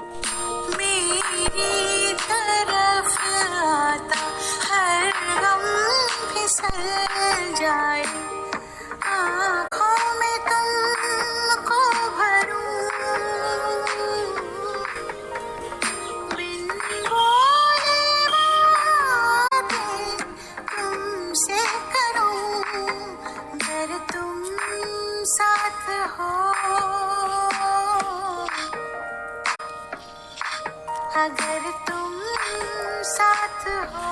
मेरी तरफ आता हर गम फिसल जाए, आँखों में तुमको भरूं, बिन बोले बातें तुमसे करूं, अगर तुम साथ हो, अगर तुम साथ हो।